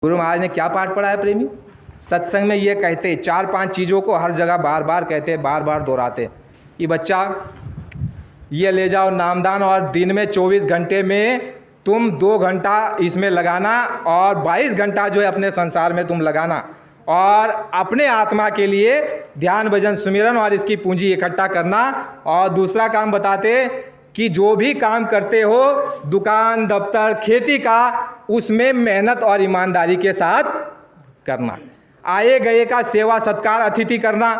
गुरु महाराज ने क्या पाठ पढ़ा है प्रेमी? सत्संग में ये कहते 4-5 चीज़ों को हर जगह बार बार कहते, बार बार दोहराते कि बच्चा ये ले जाओ नामदान, और दिन में 24 घंटे में तुम 2 घंटा इसमें लगाना और 22 घंटा जो है अपने संसार में तुम लगाना, और अपने आत्मा के लिए ध्यान भजन सुमिरन और इसकी पूंजी इकट्ठा करना। और दूसरा काम बताते कि जो भी काम करते हो, दुकान दफ्तर खेती का, उसमें मेहनत और ईमानदारी के साथ करना। आए गए का सेवा सत्कार अतिथि करना,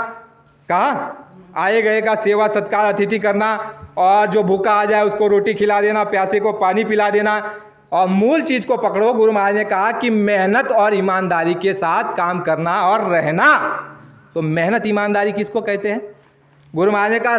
कहा आए गए का सेवा सत्कार अतिथि करना, और जो भूखा आ जाए उसको रोटी खिला देना, प्यासे को पानी पिला देना। और मूल चीज़ को पकड़ो, गुरु महाराज ने कहा कि मेहनत और ईमानदारी के साथ काम करना और रहना। तो मेहनत ईमानदारी किसको कहते हैं? गुरु महाराज ने कहा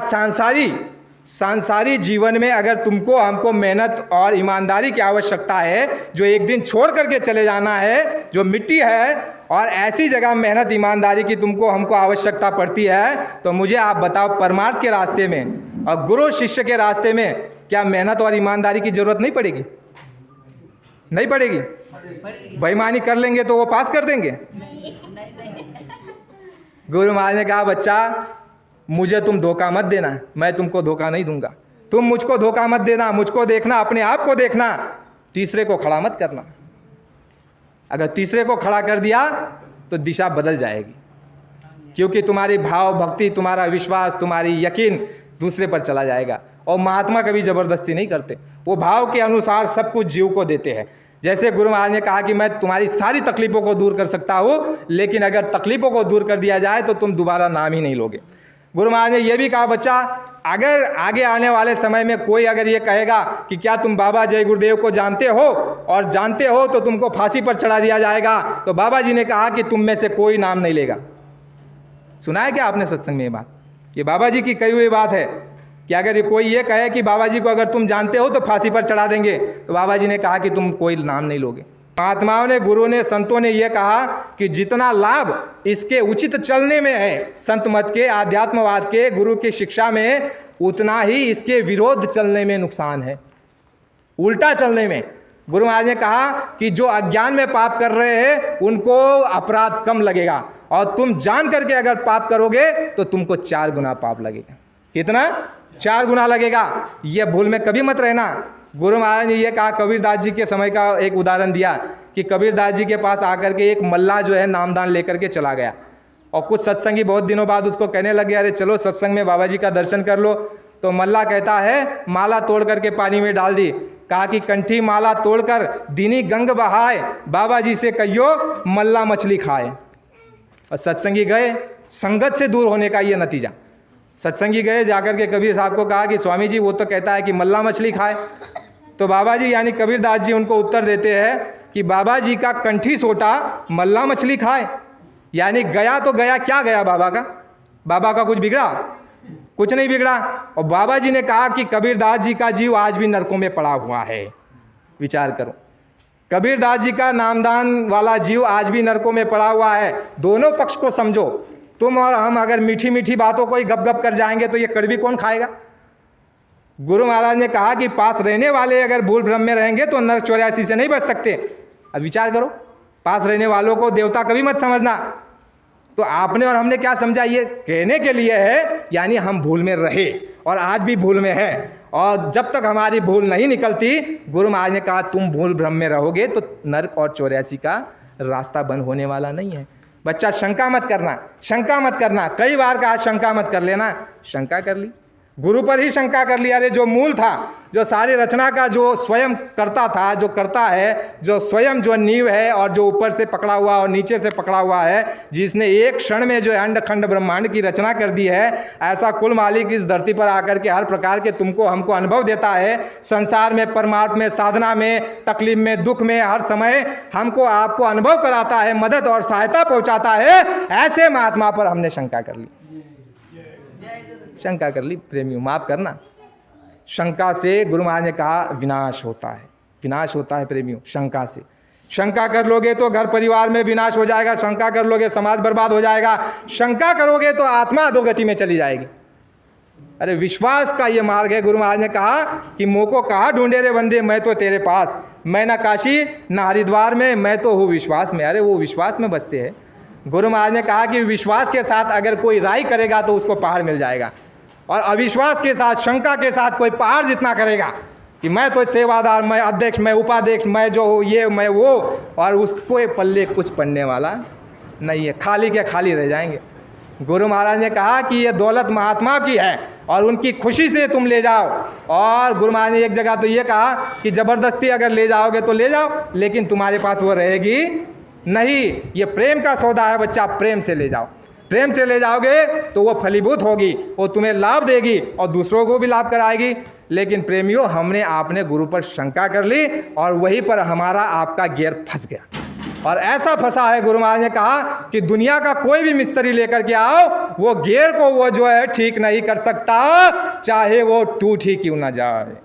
सांसारिक जीवन में अगर तुमको हमको मेहनत और ईमानदारी की आवश्यकता है, जो एक दिन छोड़ करके चले जाना है, जो मिट्टी है, और ऐसी जगह मेहनत ईमानदारी की तुमको हमको आवश्यकता पड़ती है, तो मुझे आप बताओ परमार्थ के रास्ते में और गुरु शिष्य के रास्ते में क्या मेहनत और ईमानदारी की जरूरत नहीं पड़ेगी? नहीं पड़ेगी? बेईमानी कर लेंगे तो वो पास कर देंगे? गुरु महाराज ने कहा बच्चा मुझे तुम धोखा मत देना, मैं तुमको धोखा नहीं दूंगा। तुम मुझको धोखा मत देना, मुझको देखना, अपने आप को देखना, तीसरे को खड़ा मत करना। अगर तीसरे को खड़ा कर दिया तो दिशा बदल जाएगी, क्योंकि तुम्हारी भाव भक्ति, तुम्हारा विश्वास, तुम्हारी यकीन दूसरे पर चला जाएगा। और महात्मा कभी जबरदस्ती नहीं करते, वो भाव के अनुसार सब कुछ जीव को देते हैं। जैसे गुरु महाराज ने कहा कि मैं तुम्हारी सारी तकलीफों को दूर कर सकता हूँ, लेकिन अगर तकलीफों को दूर कर दिया जाए तो तुम दोबारा नाम ही नहीं लोगे। गुरु महाराज ने यह भी कहा बच्चा अगर आगे आने वाले समय में कोई अगर ये कहेगा कि क्या तुम बाबा जय गुरुदेव को जानते हो, और जानते हो तो तुमको फांसी पर चढ़ा दिया जाएगा, तो बाबा जी ने कहा कि तुम में से कोई नाम नहीं लेगा। सुना है क्या आपने सत्संग में ये बात? ये बाबा जी की कही हुई बात है कि अगर कोई ये कहे कि बाबा जी को अगर तुम जानते हो तो फांसी पर चढ़ा देंगे, तो बाबा जी ने कहा कि तुम कोई नाम नहीं लोगे। महात्माओं ने, गुरु ने, संतों ने यह कहा कि जितना लाभ इसके उचित चलने में है, संत मत के, आध्यात्मवाद के, गुरु की शिक्षा में, उतना ही इसके विरोध चलने में नुकसान है, उल्टा चलने में। गुरु महाराज ने कहा कि जो अज्ञान में पाप कर रहे हैं उनको अपराध कम लगेगा, और तुम जान करके अगर पाप करोगे तो तुमको 4 गुना पाप लगेगा। कितना? 4 गुना लगेगा। यह भूल में कभी मत रहना। गुरु महाराज ने यह कहा, कबीरदास जी के समय का एक उदाहरण दिया कि कबीरदास जी के पास आकर के एक मल्ला जो है नामदान लेकर के चला गया, और कुछ सत्संगी बहुत दिनों बाद उसको कहने लगे अरे चलो सत्संग में बाबा जी का दर्शन कर लो। तो मल्ला कहता है माला तोड़ करके पानी में डाल दी, कहा कि कंठी माला तोड़कर दीनी गंग बहाए, बाबा जी से कहियो मल्ला मछली खाए। और सत्संगी गए, संगत से दूर होने का ये नतीजा। सत्संगी गए, जाकर के कबीर साहब को कहा कि स्वामी जी वो तो कहता है कि मल्ला मछली खाए। तो बाबा जी यानी कबीरदास जी उनको उत्तर देते हैं कि बाबा जी का कंठी सोटा मल्ला मछली खाए। यानी गया तो गया, क्या गया बाबा का? बाबा का कुछ बिगड़ा? कुछ नहीं बिगड़ा। और बाबा जी ने कहा कि कबीरदास जी का जीव आज भी नरकों में पड़ा हुआ है। विचार करो, कबीरदास जी का नामदान वाला जीव आज भी नरकों में पड़ा हुआ है। दोनों पक्ष को समझो। तुम और हम अगर मीठी मीठी बातों को ही गप गप कर जाएंगे तो ये कड़वी कौन खाएगा? गुरु महाराज ने कहा कि पास रहने वाले अगर भूल भ्रम में रहेंगे तो नरक 84 से नहीं बच सकते। अब विचार करो, पास रहने वालों को देवता कभी मत समझना। तो आपने और हमने क्या समझा? ये कहने के लिए है, यानी हम भूल में रहे और आज भी भूल में है, और जब तक हमारी भूल नहीं निकलती, गुरु महाराज ने कहा तुम भूल भ्रम में रहोगे तो नरक और 84 का रास्ता बंद होने वाला नहीं है। बच्चा शंका मत करना, शंका मत करना। कई बार कहा शंका मत कर लेना, शंका कर ली, गुरु पर ही शंका कर लिया। अरे जो मूल था, जो सारी रचना का जो स्वयं करता था, जो करता है, जो स्वयं जो नींव है, और जो ऊपर से पकड़ा हुआ और नीचे से पकड़ा हुआ है, जिसने एक क्षण में जो अंड खंड ब्रह्मांड की रचना कर दी है, ऐसा कुल मालिक इस धरती पर आकर के हर प्रकार के तुमको हमको अनुभव देता है। संसार में, परमार्थ में, साधना में, तकलीफ में, दुख में, हर समय हमको आपको अनुभव कराता है, मदद और सहायता पहुंचाता है। ऐसे महात्मा पर हमने शंका कर ली, शंका कर ली। प्रेमियों माफ करना, शंका से गुरु महाराज ने कहा विनाश होता है, विनाश होता है प्रेमियों शंका से। शंका कर लोगे तो घर परिवार में विनाश हो जाएगा, शंका कर लोगे समाज बर्बाद हो जाएगा, शंका करोगे तो आत्मा अधोगति में चली जाएगी। अरे विश्वास का ये मार्ग है। गुरु महाराज ने कहा कि मोको कहा ढूंढे रे बंदे, मैं तो तेरे पास, मैं ना काशी ना हरिद्वार में, मैं तो हूँ विश्वास में। अरे वो विश्वास में बसते हैं। गुरु महाराज ने कहा कि विश्वास के साथ अगर कोई राय करेगा तो उसको पहाड़ मिल जाएगा, और अविश्वास के साथ, शंका के साथ कोई पहाड़ जितना करेगा कि मैं तो सेवादार, मैं अध्यक्ष, मैं उपाध्यक्ष, मैं जो हूँ ये, मैं वो, और उसको पल्ले कुछ पड़ने वाला नहीं है, खाली के खाली रह जाएंगे। गुरु महाराज ने कहा कि ये दौलत महात्मा की है और उनकी खुशी से तुम ले जाओ। और गुरु महाराज ने एक जगह तो ये कहा कि ज़बरदस्ती अगर ले जाओगे तो ले जाओ, लेकिन तुम्हारे पास वो रहेगी नहीं। ये प्रेम का सौदा है बच्चा, प्रेम से ले जाओ। प्रेम से ले जाओगे तो वो फलीभूत होगी, वो तुम्हें लाभ देगी और दूसरों को भी लाभ कराएगी। लेकिन प्रेमियों, हमने आपने गुरु पर शंका कर ली और वहीं पर हमारा आपका गियर फंस गया। और ऐसा फंसा है, गुरु महाराज ने कहा कि दुनिया का कोई भी मिस्त्री लेकर के आओ, वो गियर को वो जो है ठीक नहीं कर सकता, चाहे वो टूट ही क्यों ना जाए।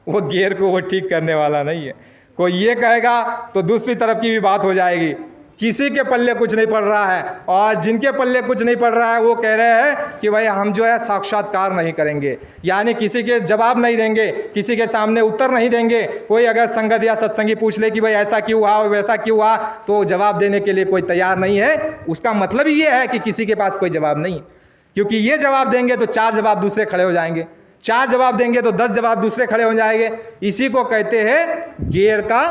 वो गियर को वो ठीक करने वाला नहीं है। कोई ये कहेगा तो दूसरी तरफ की भी बात हो जाएगी, किसी के पल्ले कुछ नहीं पड़ रहा है। और जिनके पल्ले कुछ नहीं पड़ रहा है वो कह रहे हैं कि भाई हम जो है साक्षात्कार नहीं करेंगे, यानी किसी के जवाब नहीं देंगे, किसी के सामने उत्तर नहीं देंगे। कोई अगर संगत या सत्संगी पूछ ले कि भाई ऐसा क्यों हुआ वैसा क्यों हुआ, तो जवाब देने के लिए कोई तैयार नहीं है। उसका मतलब ये है कि किसी के पास कोई जवाब नहीं, क्योंकि ये जवाब देंगे तो 4 जवाब दूसरे खड़े हो जाएंगे, 4 जवाब देंगे तो 10 जवाब दूसरे खड़े हो जाएंगे। इसी को कहते हैं गियर का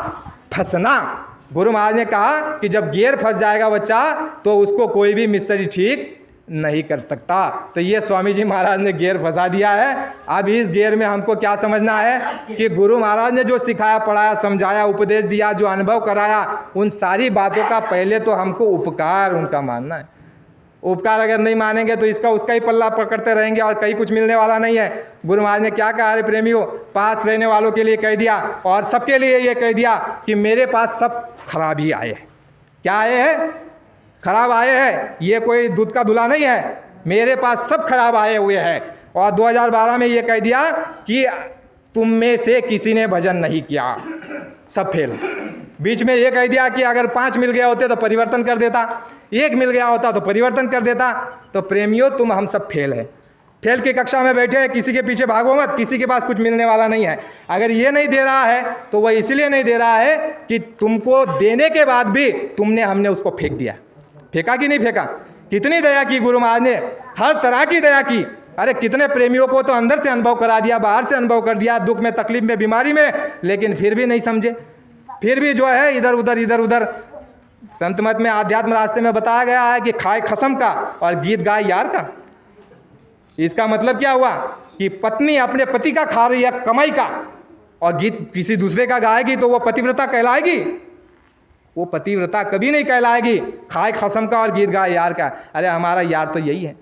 फंसना। गुरु महाराज ने कहा कि जब गियर फंस जाएगा बच्चा, तो उसको कोई भी मिस्त्री ठीक नहीं कर सकता। तो ये स्वामी जी महाराज ने गियर फंसा दिया है। अब इस गियर में हमको क्या समझना है कि गुरु महाराज ने जो सिखाया, पढ़ाया, समझाया, उपदेश दिया, जो अनुभव कराया, उन सारी बातों का पहले तो हमको उपकार उनका मानना है। उपकार अगर नहीं मानेंगे तो इसका उसका ही पल्ला पकड़ते रहेंगे और कहीं कुछ मिलने वाला नहीं है। गुरु महाराज ने क्या कहा, अरे प्रेमियों, पास रहने वालों के लिए कह दिया और सबके लिए ये कह दिया कि मेरे पास सब खराब ही आए हैं। क्या आए हैं? खराब आए हैं। ये कोई दूध का धुला नहीं है, मेरे पास सब खराब आए हुए हैं। और 2012 में ये कह दिया कि तुम में से किसी ने भजन नहीं किया, सब फेल। बीच में ये कह दिया कि अगर 5 मिल गया होते तो परिवर्तन कर देता, 1 मिल गया होता तो परिवर्तन कर देता। तो प्रेमियों, तुम हम सब फेल है। फेल की कक्षा में बैठे हैं, किसी के पीछे भागो मत, किसी के पास कुछ मिलने वाला नहीं है। अगर ये नहीं दे रहा है तो वह इसलिए नहीं दे रहा है कि तुमको देने के बाद भी हमने उसको फेंक दिया। फेंका कि नहीं फेंका? कितनी दया की गुरु महाराज ने, हर तरह की दया की। अरे कितने प्रेमियों को तो अंदर से अनुभव करा दिया, बाहर से अनुभव कर दिया, दुख में, तकलीफ में, बीमारी में, लेकिन फिर भी नहीं समझे, फिर भी जो है इधर उधर। संत मत में, आध्यात्म रास्ते में बताया गया है कि खाए खसम का और गीत गाए यार का। इसका मतलब क्या हुआ कि पत्नी अपने पति का खा रही है कमाई का, और गीत किसी दूसरे का गाएगी तो वो पतिव्रता कहलाएगी? वो पतिव्रता कभी नहीं कहलाएगी। खाए खसम का और गीत गाए यार का। अरे हमारा यार तो यही है,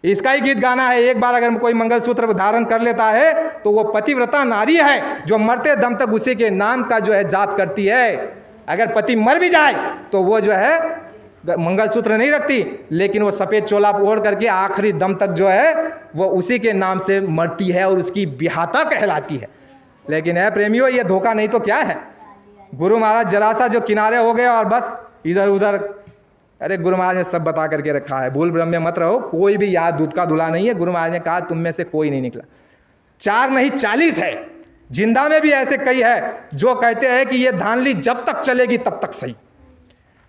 इसका ही गीत गाना है। एक बार अगर कोई मंगलसूत्र धारण कर लेता है तो वो पतिव्रता नारी है, जो मरते दम तक उसी के नाम का जो है जाप करती है। अगर पति मर भी जाए तो वो जो है मंगलसूत्र नहीं रखती, लेकिन वो सफ़ेद चोला ओढ़ करके आखिरी दम तक जो है वो उसी के नाम से मरती है और उसकी बिहाता कहलाती है। लेकिन है प्रेमियों, ये धोखा नहीं तो क्या है? गुरु महाराज जरा सा जो किनारे हो गए और बस इधर उधर। अरे गुरु महाराज ने सब बता करके रखा है, भूल भ्रम में मत रहो, कोई भी याद दूध का धुला नहीं है। गुरु महाराज ने कहा तुम में से कोई नहीं निकला। 4 नहीं 40 है। जिंदा में भी ऐसे कई है जो कहते हैं कि ये धानली जब तक चलेगी तब तक सही,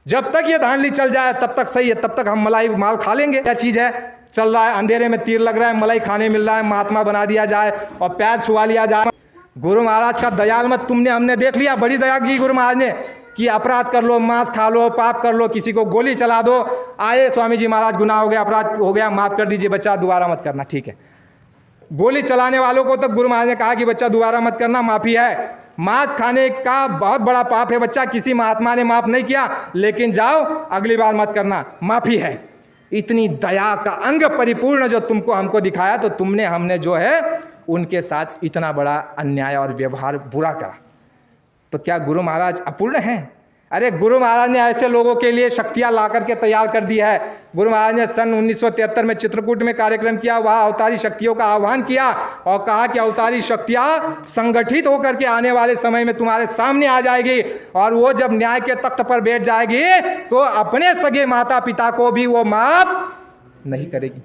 जब तक ये धानली चल जाए तब तक सही है, तब तक हम मलाई माल खा लेंगे। क्या चीज़ है? चल रहा है, अंधेरे में तीर लग रहा है, मलाई खाने मिल रहा है, महात्मा बना दिया जाए और पैर छुआ लिया जाए। गुरु महाराज का दयाल मत तुमने हमने देख लिया, बड़ी दया की गुरु महाराज ने कि अपराध कर लो, मांस खा लो, पाप कर लो, किसी को गोली चला दो, आए स्वामी जी महाराज गुनाह हो गया, अपराध हो गया, माफ कर दीजिए बच्चा, दोबारा मत करना। ठीक है, गोली चलाने वालों को तब गुरु महाराज ने कहा कि बच्चा दोबारा मत करना, माफ़ी है। मांस खाने का बहुत बड़ा पाप है बच्चा, किसी महात्मा ने माफ नहीं किया, लेकिन जाओ अगली बार मत करना, माफ़ी है। इतनी दया का अंग परिपूर्ण जो तुमको हमको दिखाया, तो तुमने हमने जो है उनके साथ इतना बड़ा अन्याय और व्यवहार बुरा करा। तो क्या गुरु महाराज अपूर्ण हैं? अरे गुरु महाराज ने ऐसे लोगों के लिए शक्तियां ला करके तैयार कर दी है। गुरु महाराज ने सन 1973 में चित्रकूट में कार्यक्रम किया, वहाँ अवतारी शक्तियों का आह्वान किया और कहा कि अवतारी शक्तियां संगठित होकर के आने वाले समय में तुम्हारे सामने आ जाएगी, और वो जब न्याय के तख्त पर बैठ जाएगी तो अपने सगे माता पिता को भी वो माफ नहीं करेगी।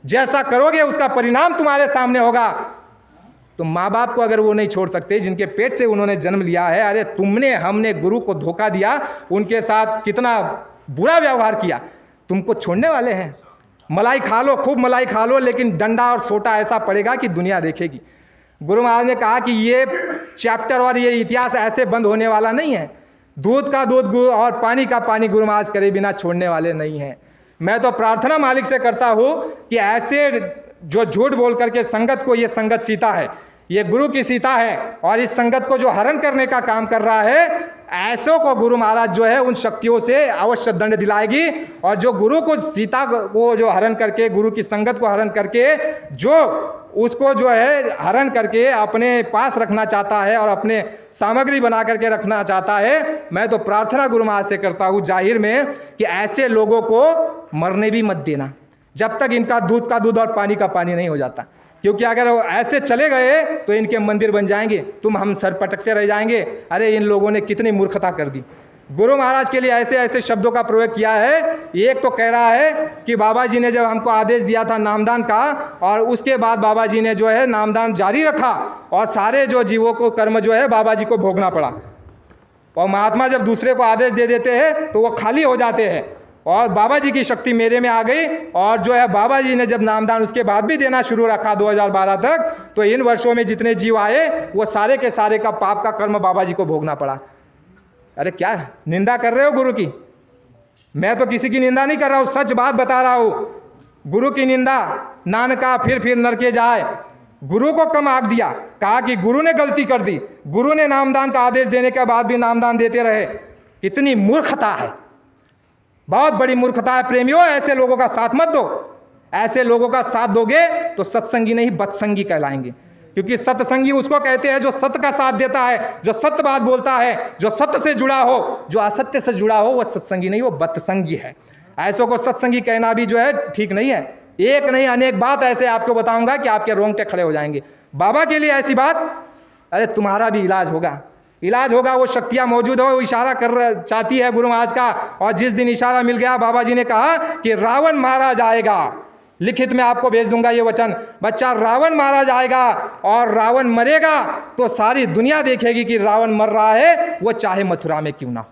जैसा करोगे उसका परिणाम तुम्हारे सामने होगा। तो माँ बाप को अगर वो नहीं छोड़ सकते जिनके पेट से उन्होंने जन्म लिया है, अरे तुमने हमने गुरु को धोखा दिया, उनके साथ कितना बुरा व्यवहार किया, तुमको छोड़ने वाले हैं? मलाई खा लो, खूब मलाई खा लो, लेकिन डंडा और सोटा ऐसा पड़ेगा कि दुनिया देखेगी। गुरु महाराज ने कहा कि ये चैप्टर और ये इतिहास ऐसे बंद होने वाला नहीं है। दूध का दूध और पानी का पानी गुरु महाराज करे बिना छोड़ने वाले नहीं हैं। मैं तो प्रार्थना मालिक से करता हूँ कि ऐसे जो झूठ बोल करके संगत को, ये संगत सीता है, ये गुरु की सीता है, और इस संगत को जो हरण करने का काम कर रहा है, ऐसों को गुरु महाराज जो है उन शक्तियों से अवश्य दंड दिलाएगी। और जो गुरु को सीता को जो हरण करके, गुरु की संगत को हरण करके, जो उसको जो है हरण करके अपने पास रखना चाहता है और अपने सामग्री बना करके रखना चाहता है, मैं तो प्रार्थना गुरु महाराज से करता हूँ जाहिर में कि ऐसे लोगों को मरने भी मत देना जब तक इनका दूध का दूध और पानी का पानी नहीं हो जाता। क्योंकि अगर वो ऐसे चले गए तो इनके मंदिर बन जाएंगे, तुम हम सर पटकते रह जाएंगे। अरे इन लोगों ने कितनी मूर्खता कर दी। गुरु महाराज के लिए ऐसे ऐसे शब्दों का प्रयोग किया है। एक तो कह रहा है कि बाबा जी ने जब हमको आदेश दिया था नामदान का, और उसके बाद बाबा जी ने जो है नामदान जारी रखा, और सारे जो जीवों को कर्म जो है बाबा जी को भोगना पड़ा। और महात्मा जब दूसरे को आदेश दे देते हैं तो वो खाली हो जाते हैं, और बाबा जी की शक्ति मेरे में आ गई। और जो है बाबा जी ने जब नामदान उसके बाद भी देना शुरू रखा 2012 तक, तो इन वर्षों में जितने जीव आए वो सारे के सारे का पाप का कर्म बाबा जी को भोगना पड़ा। अरे क्या निंदा कर रहे हो गुरु की? मैं तो किसी की निंदा नहीं कर रहा हूँ, सच बात बता रहा हूँ। गुरु की निंदा नानका फिर नरके जाए। गुरु को कम आंक दिया, कहा कि गुरु ने गलती कर दी, गुरु ने नामदान का आदेश देने के बाद भी नामदान देते रहे। कितनी मूर्खता है, बहुत बड़ी मूर्खता है प्रेमियों। ऐसे लोगों का साथ मत दो। ऐसे लोगों का साथ दोगे तो सत्संगी नहीं बदसंगी कहलाएंगे। क्योंकि सत्संगी उसको कहते हैं जो सत्य का साथ देता है, जो सत्य बात बोलता है, जो सत्य से जुड़ा हो। जो असत्य से जुड़ा हो वह सत्संगी नहीं, वो बदसंगी है। ऐसों को सत्संगी कहना भी जो है ठीक नहीं है। एक नहीं अनेक बात ऐसे आपको बताऊंगा कि आपके रोंगटे खड़े हो जाएंगे। बाबा के लिए ऐसी बात, अरे तुम्हारा भी इलाज होगा, इलाज होगा। वो शक्तियां मौजूद हो, वो इशारा कर चाहती है गुरु महाराज का। और जिस दिन इशारा मिल गया, बाबा जी ने कहा कि रावण मारा जाएगा। लिखित में आपको भेज दूंगा ये वचन, बच्चा, रावण मारा जाएगा। और रावण मरेगा तो सारी दुनिया देखेगी कि रावण मर रहा है, वो चाहे मथुरा में क्यों ना हो।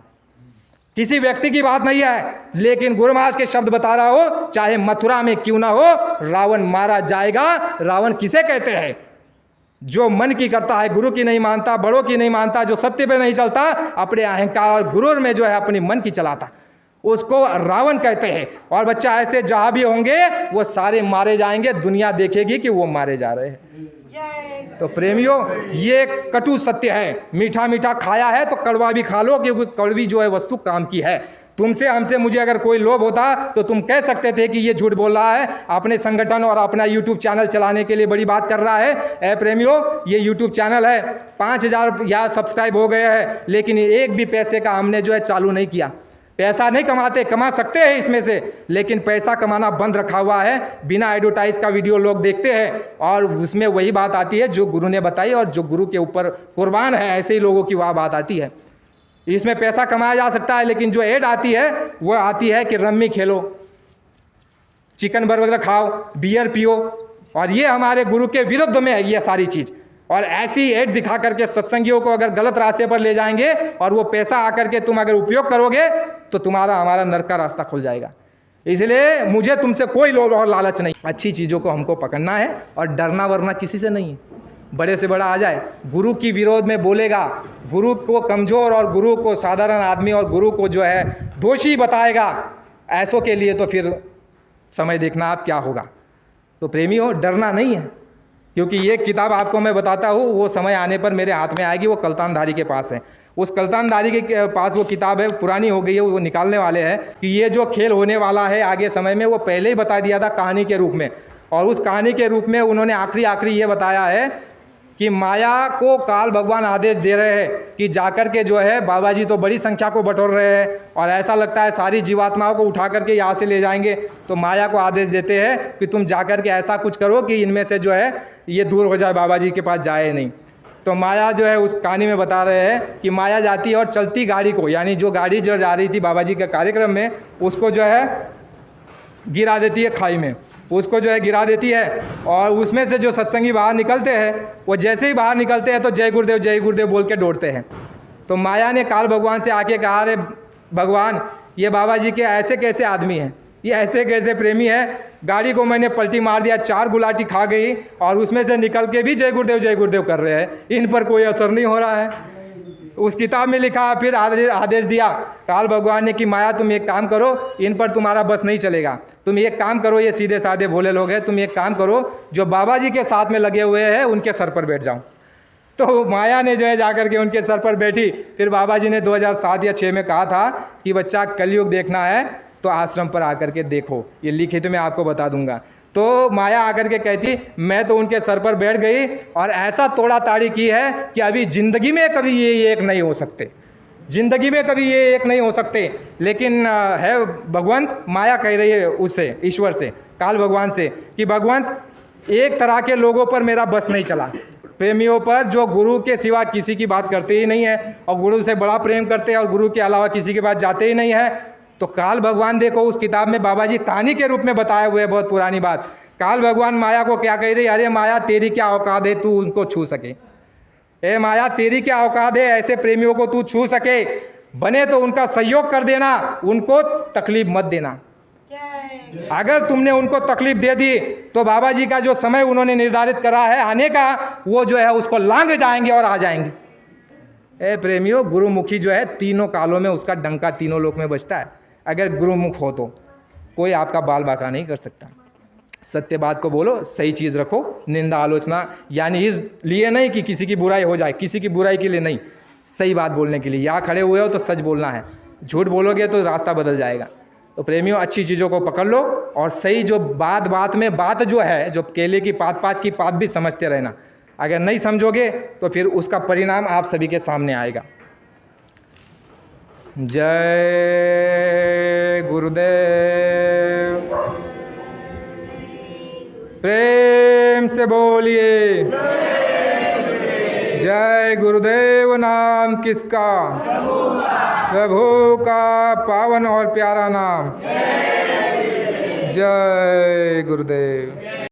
किसी व्यक्ति की बात नहीं है, लेकिन गुरु महाराज के शब्द बता रहा हो, चाहे मथुरा में क्यों ना हो, रावण मारा जाएगा। रावण किसे कहते हैं? जो मन की करता है, गुरु की नहीं मानता, बड़ों की नहीं मानता, जो सत्य पे नहीं चलता, अपने अहंकार गुरूर में जो है अपनी मन की चलाता, उसको रावण कहते हैं। और बच्चा ऐसे जहां भी होंगे वो सारे मारे जाएंगे, दुनिया देखेगी कि वो मारे जा रहे हैं। तो प्रेमियों, ये कटु सत्य है। मीठा मीठा खाया है तो कड़वा भी खा लो, क्योंकि कड़वी जो है वस्तु काम की है। तुमसे हमसे मुझे अगर कोई लोभ होता तो तुम कह सकते थे कि ये झूठ बोल रहा है, अपने संगठन और अपना यूट्यूब चैनल चलाने के लिए बड़ी बात कर रहा है। ए प्रेमियों, ये यूट्यूब चैनल है, 5000 या सब्सक्राइब हो गए हैं, लेकिन एक भी पैसे का हमने जो है चालू नहीं किया। पैसा नहीं कमाते, कमा सकते हैं इसमें से, लेकिन पैसा कमाना बंद रखा हुआ है। बिना एडवर्टाइज का वीडियो लोग देखते हैं, और उसमें वही बात आती है जो गुरु ने बताई, और जो गुरु के ऊपर कुर्बान है ऐसे ही लोगों की वह बात आती है। इसमें पैसा कमाया जा सकता है, लेकिन जो ऐड आती है वो आती है कि रम्मी खेलो, चिकन बर्गर खाओ, बियर पियो, और ये हमारे गुरु के विरुद्ध में है ये सारी चीज़। और ऐसी ऐड दिखा करके सत्संगियों को अगर गलत रास्ते पर ले जाएंगे, और वो पैसा आकर के तुम अगर उपयोग करोगे तो तुम्हारा हमारा नरक का रास्ता खुल जाएगा। इसलिए मुझे तुमसे कोई लोभ और लालच नहीं। अच्छी चीज़ों को हमको पकड़ना है, और डरना वरना किसी से नहीं है। बड़े से बड़ा आ जाए, गुरु की विरोध में बोलेगा, गुरु को कमज़ोर और गुरु को साधारण आदमी और गुरु को जो है दोषी बताएगा, ऐसों के लिए तो फिर समय देखना आप क्या होगा। तो प्रेमियों, डरना नहीं है, क्योंकि ये किताब आपको मैं बताता हूँ, वो समय आने पर मेरे हाथ में आएगी। वो कल्तानधारी के पास है, उस कल्तानधारी के पास वो किताब है, पुरानी हो गई है, वो निकालने वाले हैं कि ये जो खेल होने वाला है आगे समय में, वो पहले ही बता दिया था कहानी के रूप में। और उस कहानी के रूप में उन्होंने आखिरी ये बताया है कि माया को काल भगवान आदेश दे रहे हैं कि जाकर के जो है, बाबा जी तो बड़ी संख्या को बटोर रहे हैं, और ऐसा लगता है सारी जीवात्माओं को उठा करके यहाँ से ले जाएंगे। तो माया को आदेश देते हैं कि तुम जाकर के ऐसा कुछ करो कि इनमें से जो है ये दूर हो जाए, बाबा जी के पास जाए नहीं। तो माया जो है उस कहानी में बता रहे हैं कि माया जाती है और चलती गाड़ी को, यानी जो गाड़ी जो जा रही थी बाबा जी के कार्यक्रम में, उसको जो है गिरा देती है खाई में, उसको जो है गिरा देती है। और उसमें से जो सत्संगी बाहर निकलते हैं, वो जैसे ही बाहर निकलते हैं तो जय गुरुदेव बोल के दौड़ते हैं। तो माया ने काल भगवान से आके कहा, अरे भगवान, ये बाबा जी के ऐसे कैसे आदमी हैं, ये ऐसे कैसे प्रेमी है, गाड़ी को मैंने पलटी मार दिया, 4 गुलाटी खा गई और उसमें से निकल के भी जय गुरुदेव कर रहे हैं, इन पर कोई असर नहीं हो रहा है। उस किताब में लिखा, फिर आदेश दिया काल भगवान ने कि माया तुम एक काम करो, इन पर तुम्हारा बस नहीं चलेगा, तुम एक काम करो, ये सीधे साधे भोले लोग हैं, तुम एक काम करो, जो बाबा जी के साथ में लगे हुए हैं उनके सर पर बैठ जाओ। तो माया ने जो है जाकर के उनके सर पर बैठी। फिर बाबा जी ने 2007 या 6 में कहा था कि बच्चा कलयुग देखना है तो आश्रम पर आकर के देखो, ये लिखित में आपको बता दूंगा। तो माया आकर के कहती, मैं तो उनके सर पर बैठ गई और ऐसा तोड़ा ताड़ी की है कि अभी ज़िंदगी में कभी ये एक नहीं हो सकते, ज़िंदगी में कभी ये एक नहीं हो सकते। लेकिन है भगवंत, माया कह रही है उससे, ईश्वर से, काल भगवान से, कि भगवंत एक तरह के लोगों पर मेरा बस नहीं चला, प्रेमियों पर जो गुरु के सिवा किसी की बात करते ही नहीं है और गुरु से बड़ा प्रेम करते हैं और गुरु के अलावा किसी के पास जाते ही नहीं है। तो काल भगवान देखो, उस किताब में बाबा जी कहानी के रूप में बताए हुए, बहुत पुरानी बात, काल भगवान माया को क्या कह रही, अरे माया तेरी क्या औकात है तू उनको छू सके, ए माया तेरी क्या औकात है ऐसे प्रेमियों को तू छू सके, बने तो उनका सहयोग कर देना, उनको तकलीफ मत देना। अगर तुमने उनको तकलीफ दे दी तो बाबा जी का जो समय उन्होंने निर्धारित करा है आने का, वो जो है उसको लांघ जाएंगे और आ जाएंगे। ए प्रेमियों, गुरुमुखी जो है तीनों कालों में उसका डंका तीनों लोक में बजता है। अगर गुरुमुख हो तो कोई आपका बाल बाका नहीं कर सकता। सत्य बात को बोलो, सही चीज़ रखो, निंदा आलोचना यानी इस लिए नहीं कि किसी की बुराई हो जाए, किसी की बुराई के लिए नहीं, सही बात बोलने के लिए। यहाँ खड़े हुए हो तो सच बोलना है, झूठ बोलोगे तो रास्ता बदल जाएगा। तो प्रेमियों, अच्छी चीज़ों को पकड़ लो और सही जो बात में बात जो है, जो केले की पात की पात भी समझते रहना। अगर नहीं समझोगे तो फिर उसका परिणाम आप सभी के सामने आएगा। जय गुरुदेव, प्रेम से बोलिए जय गुरुदेव। नाम किसका? प्रभु का पावन और प्यारा नाम। जय गुरुदेव।